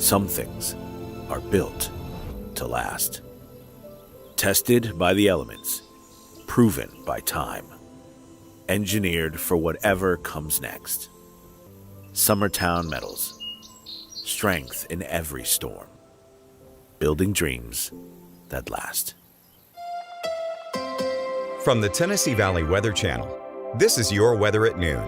Some things are built to last. Tested by the elements, proven by time, engineered for whatever comes next. Summertown Metals. Strength in every storm. Building dreams that last. From the Tennessee Valley Weather Channel, this is your weather at noon.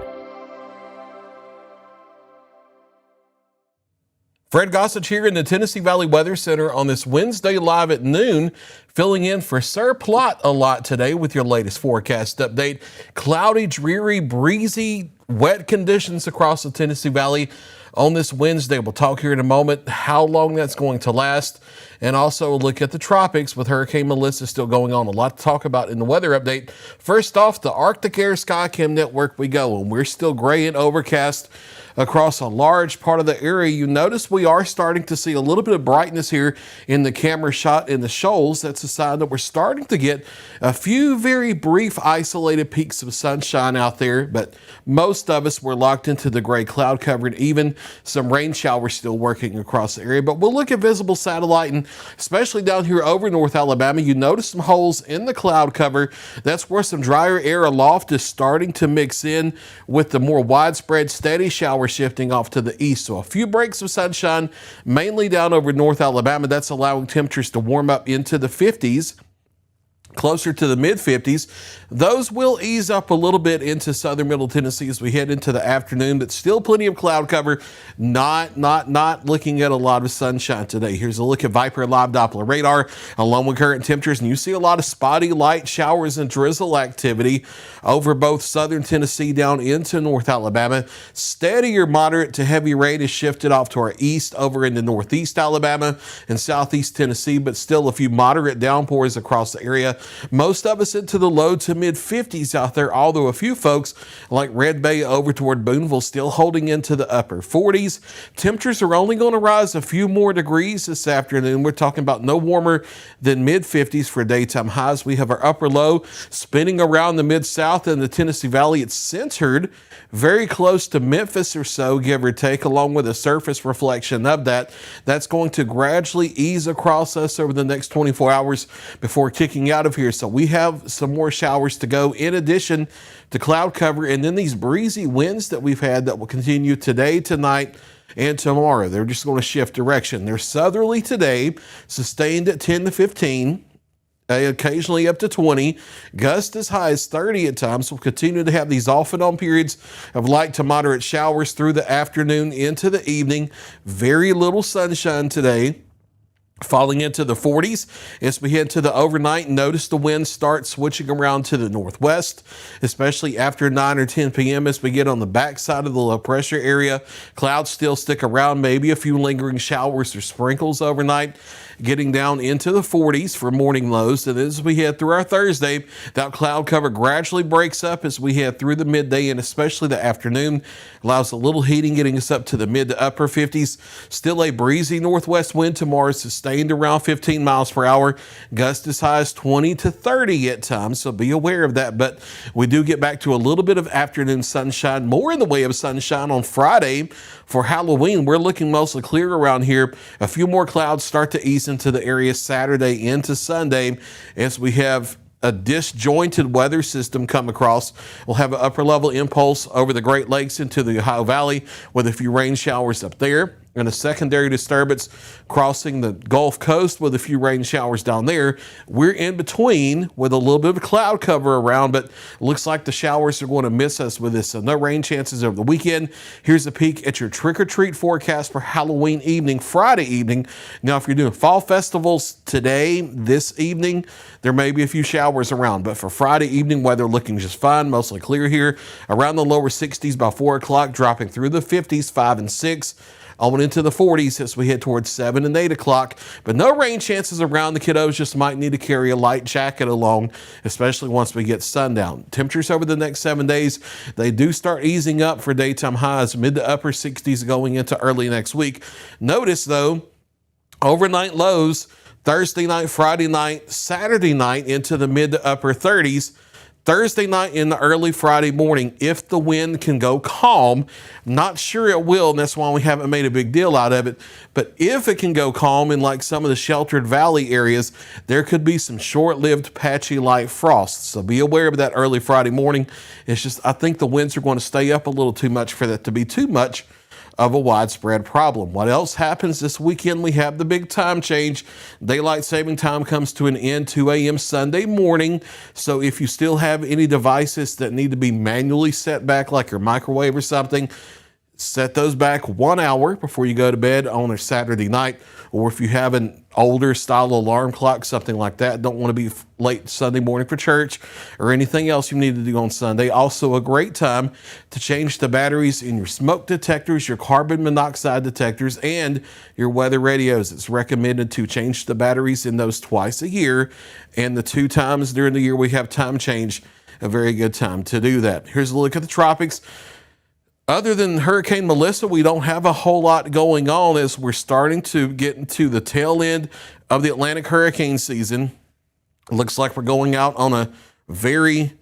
Fred Gossage here in the Tennessee Valley Weather Center on this Wednesday live at noon, filling in for Sir Plot a lot today with your latest forecast update. Cloudy, dreary, breezy, wet conditions across the Tennessee Valley on this Wednesday. We'll talk here in a moment how long that's going to last, and also look at the tropics with Hurricane Melissa still going on. A lot to talk about in the weather update. First off, the Arctic Air Skycam network we go, and we're still gray and overcast across a large part of the area. You notice we are starting to see a little bit of brightness here in the camera shot in the shoals. That's a sign that we're starting to get a few very brief isolated peaks of sunshine out there, but most of us were locked into the gray cloud cover, and even some rain showers still working across the area. But we'll look at visible satellite, and especially down here over North Alabama, you notice some holes in the cloud cover. That's where some drier air aloft is starting to mix in with the more widespread steady shower shifting off to the east. So a few breaks of sunshine, mainly down over North Alabama. That's allowing temperatures to warm up into the 50s. Closer to the mid-50s. Those will ease up a little bit into southern middle Tennessee as we head into the afternoon, but still plenty of cloud cover. Not looking at a lot of sunshine today. Here's a look at Viper Live Doppler radar along with current temperatures, and you see a lot of spotty light showers and drizzle activity over both southern Tennessee down into North Alabama. Steadier moderate to heavy rain is shifted off to our east over into northeast Alabama and southeast Tennessee, but still a few moderate downpours across the area. Most of us into the low to mid 50s out there, although a few folks like Red Bay over toward Booneville still holding into the upper 40s. Temperatures are only going to rise a few more degrees this afternoon. We're talking about no warmer than mid 50s for daytime highs. We have our upper low spinning around the mid-south in the Tennessee Valley. It's centered very close to Memphis or so, give or take, along with a surface reflection of that. That's going to gradually ease across us over the next 24 hours before kicking out of here. So we have some more showers to go in addition to cloud cover, and then these breezy winds that we've had that will continue today, tonight, and tomorrow. They're just going to shift direction. They're southerly today, sustained at 10 to 15. Occasionally up to 20, gusts as high as 30 at times. We'll continue to have these off and on periods of light to moderate showers through the afternoon into the evening. Very little sunshine today. Falling into the 40s as we head to the overnight. Notice the winds start switching around to the northwest, especially after 9 or 10 p.m. as we get on the backside of the low pressure area. Clouds still stick around, maybe a few lingering showers or sprinkles overnight, getting down into the 40s for morning lows. And as we head through our Thursday, that cloud cover gradually breaks up as we head through the midday and especially the afternoon. Allows a little heating, getting us up to the mid to upper 50s. Still a breezy northwest wind tomorrow, sustained around 15 miles per hour. Gusts as high as 20 to 30 at times, so be aware of that. But we do get back to a little bit of afternoon sunshine, more in the way of sunshine on Friday for Halloween. We're looking mostly clear around here. A few more clouds start to ease into the area Saturday into Sunday as we have a disjointed weather system come across. We'll have an upper level impulse over the Great Lakes into the Ohio Valley with a few rain showers up there, and a secondary disturbance crossing the Gulf Coast with a few rain showers down there. We're in between with a little bit of cloud cover around, but looks like the showers are going to miss us with this. So no rain chances over the weekend. Here's a peek at your trick-or-treat forecast for Halloween evening, Friday evening. Now, if you're doing fall festivals today, this evening, there may be a few showers around, but for Friday evening, weather looking just fine, mostly clear here. Around the lower 60s by 4 o'clock, dropping through the 50s, 5 and 6. On into the 40s as we head towards 7 and 8 o'clock. But no rain chances around. The kiddos just might need to carry a light jacket along, especially once we get sundown. Temperatures over the next 7 days, they do start easing up for daytime highs, mid to upper 60s going into early next week. Notice, though, overnight lows Thursday night, Friday night, Saturday night into the mid to upper 30s. Thursday night in the early Friday morning, if the wind can go calm, not sure it will, and that's why we haven't made a big deal out of it, but if it can go calm in like some of the sheltered valley areas, there could be some short-lived patchy light frost. So be aware of that early Friday morning. It's just, I think the winds are going to stay up a little too much for that to be too much of a widespread problem. What else happens this weekend? We have the big time change. Daylight saving time comes to an end 2 a.m. Sunday morning. So if you still have any devices that need to be manually set back, like your microwave or something, set those back 1 hour before you go to bed on a Saturday night. Or if you have an older style alarm clock, something like that, don't want to be late Sunday morning for church or anything else you need to do on Sunday. Also a great time to change the batteries in your smoke detectors, your carbon monoxide detectors, and your weather radios. It's recommended to change the batteries in those twice a year, and the 2 times during the year we have time change, a very good time to do that. Here's a look at the tropics. Other than Hurricane Melissa, we don't have a whole lot going on as we're starting to get into the tail end of the Atlantic hurricane season. It looks like we're going out on a very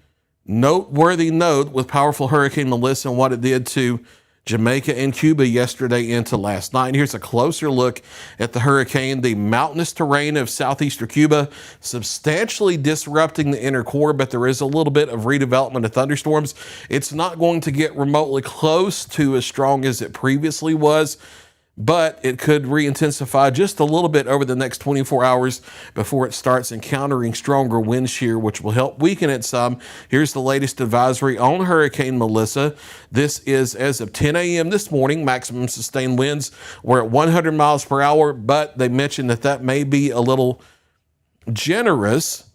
noteworthy note with powerful Hurricane Melissa and what it did to Jamaica and Cuba yesterday into last night. And here's a closer look at the hurricane. The mountainous terrain of southeastern Cuba substantially disrupting the inner core, but there is a little bit of redevelopment of thunderstorms. It's not going to get remotely close to as strong as it previously was, but it could re-intensify just a little bit over the next 24 hours before it starts encountering stronger wind shear, which will help weaken it some. Here's the latest advisory on Hurricane Melissa. This is as of 10 a.m. this morning. Maximum sustained winds were at 100 miles per hour, but they mentioned that may be a little generous,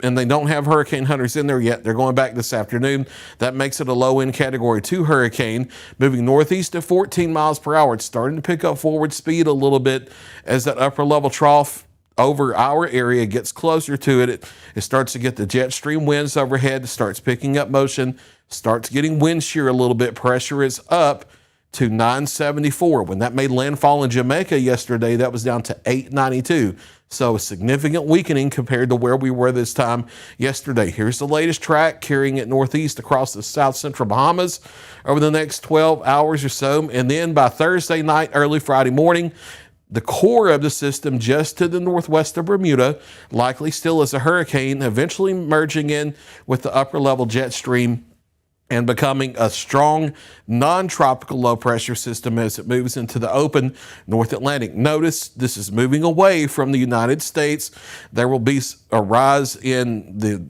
and they don't have hurricane hunters in there yet. They're going back this afternoon. That makes it a low-end Category 2 hurricane, moving northeast at 14 miles per hour. It's starting to pick up forward speed a little bit as that upper-level trough over our area gets closer to it. It starts to get the jet stream winds overhead, starts picking up motion, starts getting wind shear a little bit. Pressure is up to 974. When that made landfall in Jamaica yesterday, that was down to 892. So a significant weakening compared to where we were this time yesterday. Here's the latest track carrying it northeast across the south central Bahamas over the next 12 hours or so. And then by Thursday night, early Friday morning, the core of the system just to the northwest of Bermuda, likely still as a hurricane, eventually merging in with the upper level jet stream and becoming a strong non-tropical low-pressure system as it moves into the open North Atlantic. Notice this is moving away from the United States. There will be a rise in the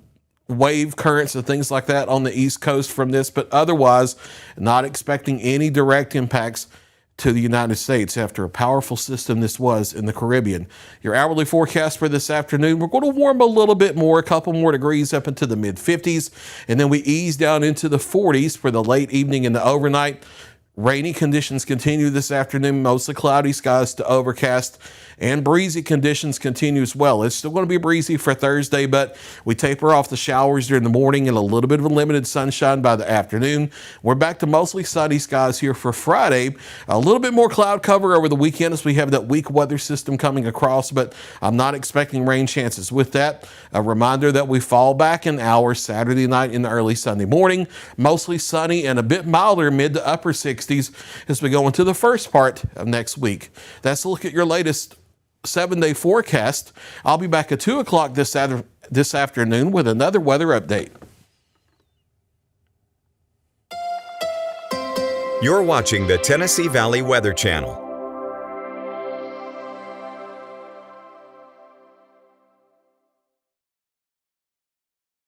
wave currents and things like that on the East Coast from this, but otherwise not expecting any direct impacts to the United States after a powerful system this was in the Caribbean. Your hourly forecast for this afternoon, we're going to warm a little bit more, a couple more degrees up into the mid-50s, and then we ease down into the 40s for the late evening and the overnight. Rainy conditions continue this afternoon, mostly cloudy skies to overcast, and breezy conditions continue as well. It's still going to be breezy for Thursday, but we taper off the showers during the morning and a little bit of a limited sunshine by the afternoon. We're back to mostly sunny skies here for Friday. A little bit more cloud cover over the weekend as we have that weak weather system coming across, but I'm not expecting rain chances. With that, a reminder that we fall back an hour Saturday night in the early Sunday morning, mostly sunny and a bit milder mid to upper 60s as we go into the first part of next week. That's a look at your latest 7-day forecast. I'll be back at 2 o'clock this afternoon with another weather update. You're watching the Tennessee Valley Weather Channel.